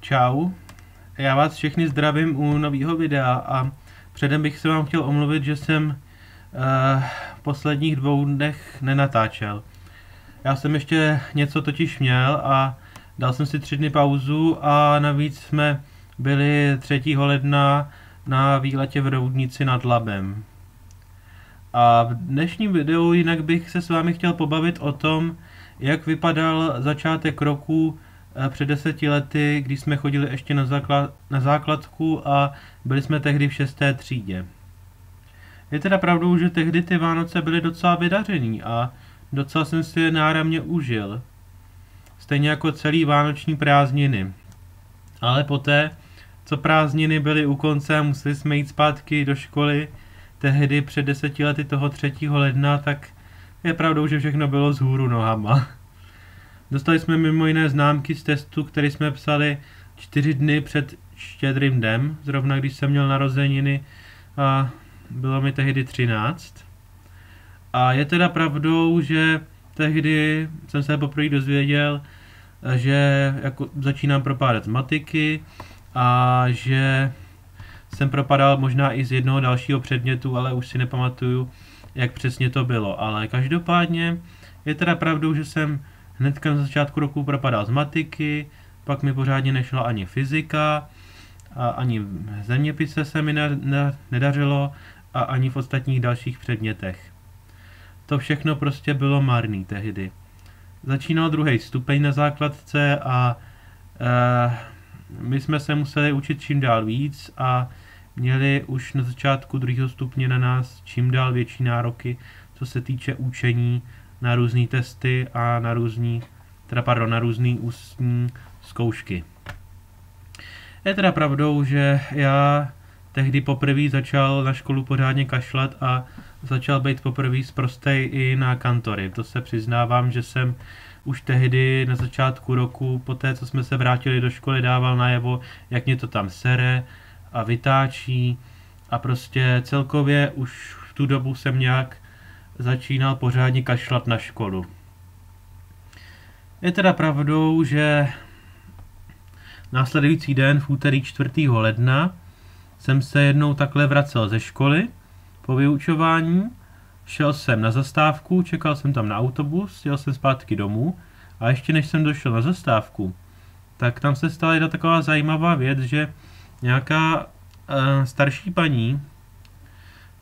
Čau, já vás všechny zdravím u nového videa a předem bych se vám chtěl omluvit, že jsem v posledních 2 dnech nenatáčel. Já jsem ještě něco totiž měl a dal jsem si 3 dny pauzu a navíc jsme byli 3. ledna na výletě v Roudnici nad Labem. A v dnešním videu jinak bych se s vámi chtěl pobavit o tom, jak vypadal začátek roku před 10 lety, když jsme chodili ještě na základku a byli jsme tehdy v 6. třídě. Je teda pravdou, že tehdy ty Vánoce byly docela vydařený a docela jsem si je náramně užil. Stejně jako celý vánoční prázdniny. Ale poté, co prázdniny byly u konce a museli jsme jít zpátky do školy, tehdy před 10 lety toho 3. ledna, tak je pravdou, že všechno bylo vzhůru nohama. Dostali jsme mimo jiné známky z testu, který jsme psali 4 dny před Štědrým dnem, zrovna když jsem měl narozeniny a bylo mi tehdy 13. A je teda pravdou, že tehdy jsem se poprvé dozvěděl, že jako začínám propadat z matiky a že jsem propadal možná i z jednoho dalšího předmětu, ale už si nepamatuju, jak přesně to bylo. Ale každopádně je teda pravdou, že jsem hnedka na začátku roku propadal z matiky, pak mi pořádně nešla ani fyzika, a ani v zeměpise se mi nedařilo a ani v ostatních dalších předmětech. To všechno prostě bylo marný tehdy. Začínal 2. stupeň na základce a my jsme se museli učit čím dál víc a měli už na začátku 2. stupně na nás čím dál větší nároky, co se týče učení na různé testy a na různé ústní zkoušky. Je teda pravdou, že já tehdy poprvé začal na školu pořádně kašlat a začal být poprvé sprostej i na kantory. To se přiznávám, že jsem už tehdy na začátku roku, poté co jsme se vrátili do školy, dával najevo, jak mě to tam sere a vytáčí a prostě celkově už v tu dobu jsem nějak začínal pořádně kašlat na školu. Je teda pravdou, že následující den v úterý 4. ledna jsem se jednou takhle vracel ze školy po vyučování, šel jsem na zastávku, čekal jsem tam na autobus, jel jsem zpátky domů a ještě než jsem došel na zastávku, tak tam se stala jedna taková zajímavá věc, že nějaká starší paní,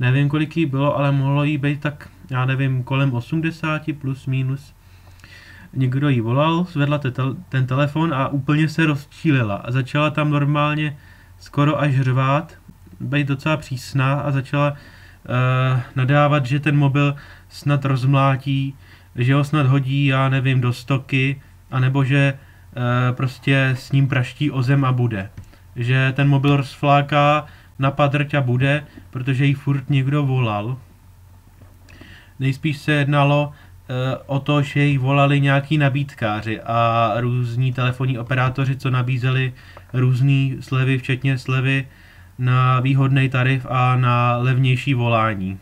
nevím kolik jí bylo, ale mohlo jí být tak, já nevím, kolem 80 plus minus. Někdo jí volal, zvedla ten telefon a úplně se rozčílila a začala tam normálně skoro až řvát, být docela přísná a začala nadávat, že ten mobil snad rozmlátí, že ho snad hodí, já nevím, do stoky, anebo že prostě s ním praští o zem a bude. Že ten mobil rozfláká na padrť a bude, protože jí furt někdo volal. Nejspíš se jednalo o to, že jí volali nějaký nabídkáři a různí telefonní operátoři, co nabízeli různý slevy, včetně slevy na výhodný tarif a na levnější volání.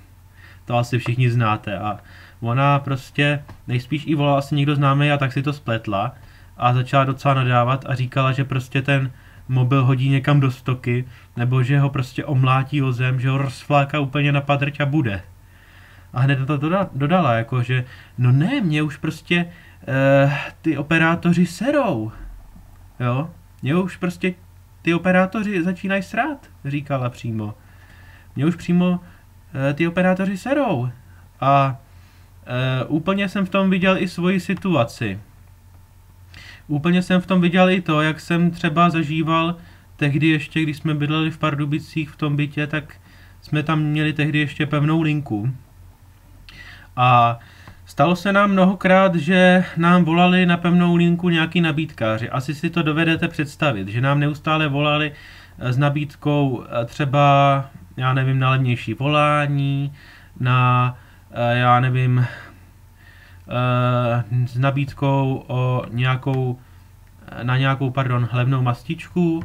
To asi všichni znáte. A ona prostě nejspíš i volala asi někdo známý a tak si to spletla a začala docela nadávat a říkala, že prostě ten mobil hodí někam do stoky, nebo že ho prostě omlátí o zem, že ho rozfláká úplně na padrť a bude. A hned to dodala, jakože, no ne, mě už prostě ty operátoři serou, jo, mě už prostě ty operátoři začínají srát, říkala přímo. Mě už přímo ty operátoři serou. A úplně jsem v tom viděl i svoji situaci. Úplně jsem v tom viděl i to, jak jsem třeba zažíval tehdy ještě, když jsme bydleli v Pardubicích v tom bytě, tak jsme tam měli tehdy ještě pevnou linku. A stalo se nám mnohokrát, že nám volali na pevnou linku nějaký nabídkáři. Asi si to dovedete představit, že nám neustále volali s nabídkou třeba, já nevím, na levnější volání, na, já nevím, s nabídkou na nějakou levnou mastičku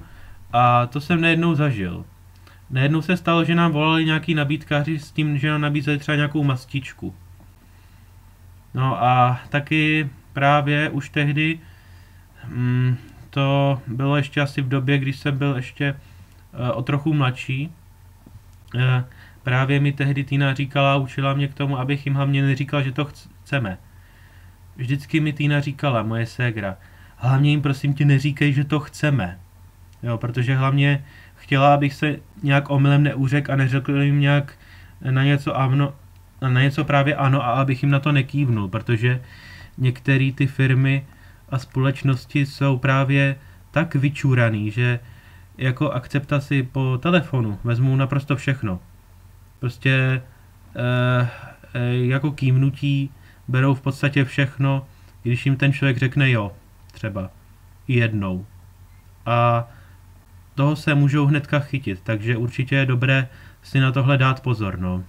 a to jsem nejednou zažil. Nejednou se stalo, že nám volali nějaký nabídkáři s tím, že nám nabízeli třeba nějakou mastičku. No a taky právě už tehdy to bylo ještě asi v době, když jsem byl ještě o trochu mladší. Právě mi tehdy Týna říkala, učila mě k tomu, abych jim hlavně neříkal, že to chceme. Vždycky mi Týna říkala, moje ségra, hlavně jim prosím tě neříkej, že to chceme. Jo, protože hlavně chtěla, abych se nějak omylem neuřekl a neřekl jim nějak na něco právě ano a abych jim na to nekývnul, protože některé ty firmy a společnosti jsou právě tak vyčúraný, že jako akceptaci po telefonu vezmou naprosto všechno. Prostě jako kývnutí berou v podstatě všechno, když jim ten člověk řekne jo, třeba jednou. A toho se můžou hnedka chytit, takže určitě je dobré si na tohle dát pozor, no.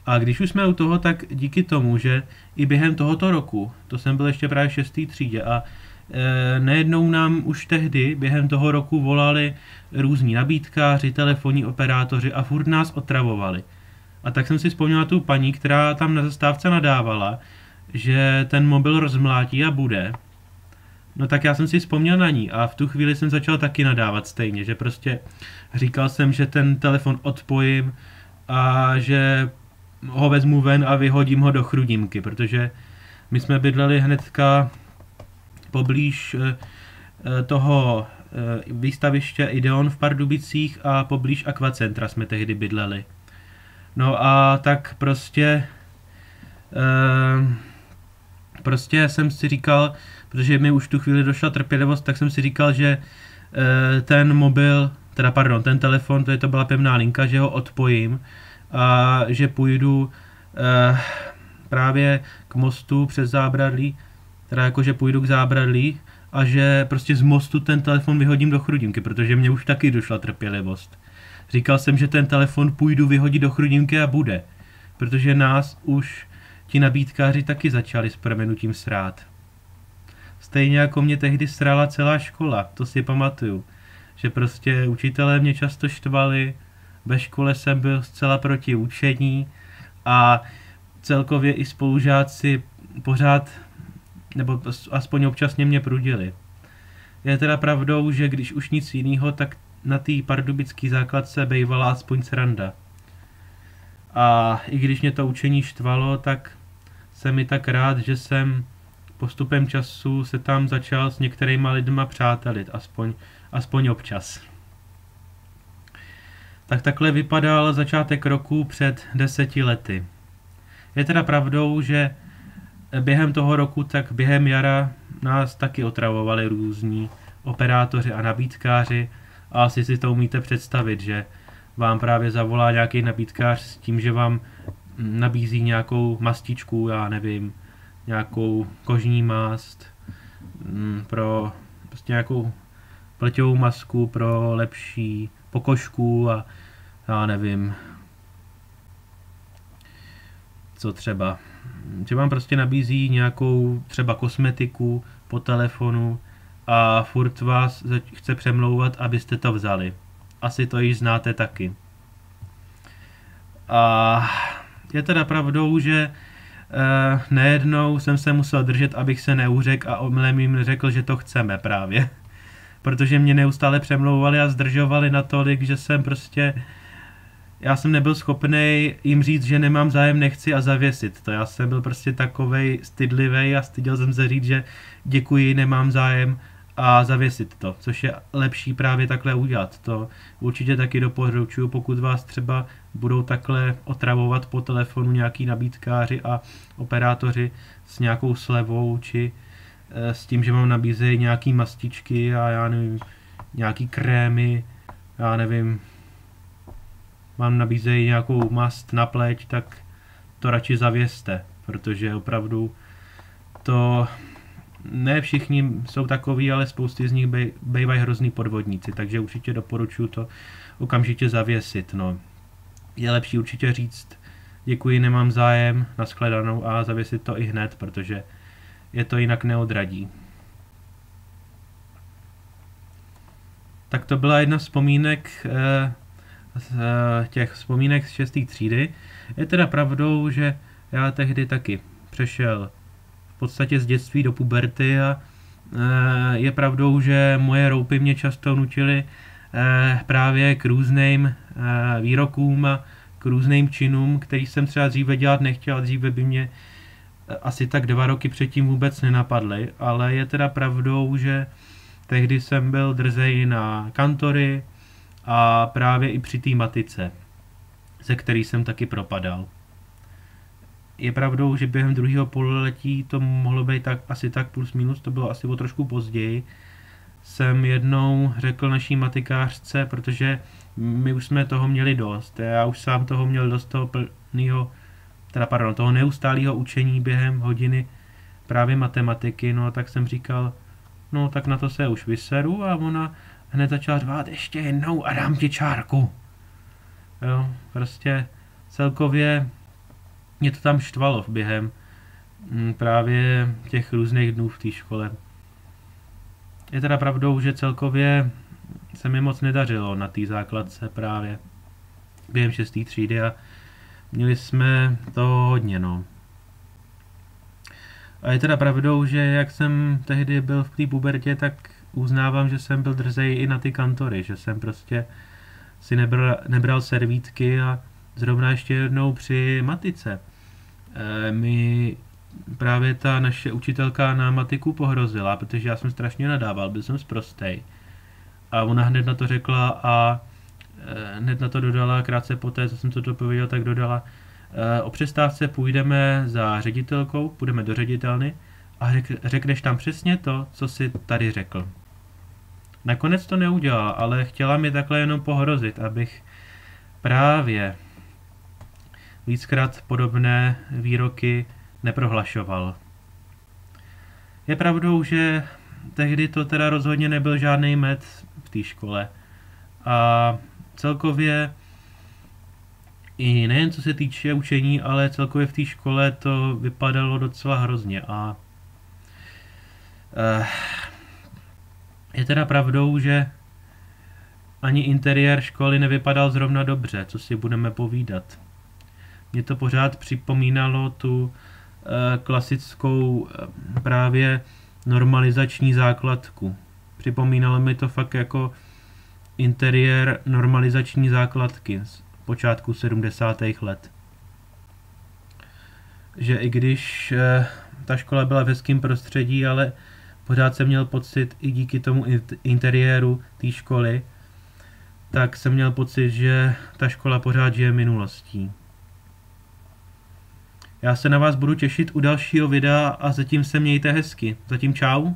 A když už jsme u toho, tak díky tomu, že i během tohoto roku, to jsem byl ještě právě v 6. třídě a nejednou nám už tehdy během toho roku volali různí nabídkáři, telefonní operátoři a furt nás otravovali. A tak jsem si vzpomněl na tu paní, která tam na zastávce nadávala, že ten mobil rozmlátí a bude. No tak já jsem si vzpomněl na ní a v tu chvíli jsem začal taky nadávat stejně, že prostě říkal jsem, že ten telefon odpojím a že ho vezmu ven a vyhodím ho do Chrudimky, protože my jsme bydleli hnedka poblíž toho výstaviště Ideon v Pardubicích a poblíž Aquacentra jsme tehdy bydleli. No a tak prostě jsem si říkal, protože mi už tu chvíli došla trpělivost, tak jsem si říkal, že ten telefon, to byla pevná linka, že ho odpojím a že půjdu právě k mostu přes Zábradlí, teda jakože půjdu k Zábradlí a že prostě z mostu ten telefon vyhodím do Chrudimky, protože mě už taky došla trpělivost. Říkal jsem, že ten telefon půjdu vyhodit do Chrudimky a bude, protože nás už ti nabídkáři taky začali s prominutím srát. Stejně jako mě tehdy srala celá škola, to si pamatuju, že prostě učitelé mě často štvali, ve škole jsem byl zcela proti učení a celkově i spolužáci pořád, nebo aspoň občasně mě prudili. Je teda pravdou, že když už nic jiného, tak na té pardubické základce bejvala aspoň sranda. A i když mě to učení štvalo, tak jsem mi tak rád, že jsem postupem času se tam začal s některýma lidma přátelit, aspoň občas. Tak takhle vypadal začátek roku před 10 lety. Je teda pravdou, že během toho roku, tak během jara nás taky otravovali různí operátoři a nabídkáři a asi si to umíte představit, že vám právě zavolá nějaký nabídkář s tím, že vám nabízí nějakou mastičku, já nevím, nějakou kožní mast, pro prostě nějakou pleťovou masku pro lepší pokožku a já nevím, co třeba. Že vám prostě nabízí nějakou třeba kosmetiku po telefonu a furt vás chce přemlouvat, abyste to vzali. Asi to již znáte taky. A je teda pravdou, že nejednou jsem se musel držet, abych se neuřekl a omylem jim neřekl, že to chceme právě. Protože mě neustále přemlouvali a zdržovali natolik, že já jsem nebyl schopný jim říct, že nemám zájem, nechci a zavěsit to. Já jsem byl prostě takovej stydlivej a styděl jsem se říct, že děkuji, nemám zájem a zavěsit to, což je lepší právě takhle udělat. To určitě taky doporučuji, pokud vás třeba budou takhle otravovat po telefonu nějaký nabídkáři a operátoři s nějakou slevou, či s tím, že vám nabízejí nějaký mastičky a já nevím, nějaký krémy, já nevím, vám nabízejí nějakou mast na pleť, tak to radši zavěste, protože opravdu to ne všichni jsou takový, ale spousty z nich bývají hrozný podvodníci, takže určitě doporučuji to okamžitě zavěsit. No. Je lepší určitě říct děkuji, nemám zájem, nashledanou a zavěsit to i hned, protože je to jinak neodradí. Tak to byla jedna z vzpomínek z 6. třídy. Je teda pravdou, že já tehdy taky přešel v podstatě z dětství do puberty a Je pravdou, že moje roupy mě často nutily právě k různým výrokům a k různým činům, který jsem třeba dříve dělat nechtěl, dříve by mě asi tak 2 roky předtím vůbec nenapadly, ale je teda pravdou, že tehdy jsem byl drzej na kantory a právě i při té matice, ze který jsem taky propadal. Je pravdou, že během druhého pololetí to mohlo být asi tak plus minus, to bylo asi o trošku později, jsem jednou řekl naší matikářce, protože my už jsme toho měli dost. Já už sám toho měl dost toho neustálého učení během hodiny právě matematiky, no tak jsem říkal, no tak na to se už vyseru a ona hned začala řvát ještě jednou a dám ti čárku. Jo, prostě celkově mě to tam štvalo během právě těch různých dnů v té škole. Je teda pravdou, že celkově se mi moc nedařilo na té základce právě během 6. třídy a měli jsme to hodně, no. A je teda pravdou, že jak jsem tehdy byl v té pubertě, tak uznávám, že jsem byl drzej i na ty kantory, že jsem prostě si nebral servítky a zrovna ještě jednou při matice. Mi právě ta naše učitelka na matiku pohrozila, protože já jsem strašně nadával, byl jsem sprostej. A ona hned na to řekla a hned na to dodala, krátce poté, co jsem to dopověděl, tak dodala, o přestávce půjdeme za ředitelkou, půjdeme do ředitelny a řekneš tam přesně to, co jsi tady řekl. Nakonec to neudělala, ale chtěla mi takhle jenom pohrozit, abych právě víckrát podobné výroky neprohlašoval. Je pravdou, že tehdy to teda rozhodně nebyl žádný med v té škole. A celkově i nejen co se týče učení, ale celkově v té škole to vypadalo docela hrozně. A je teda pravdou, že ani interiér školy nevypadal zrovna dobře, co si budeme povídat. Mě to pořád připomínalo tu klasickou právě normalizační základku. Připomínalo mi to fakt jako interiér normalizační základky z počátku 70. let. Že i když ta škola byla v hezkém prostředí, ale pořád jsem měl pocit i díky tomu interiéru té školy, tak jsem měl pocit, že ta škola pořád žije minulostí. Já se na vás budu těšit u dalšího videa a zatím se mějte hezky. Zatím čau.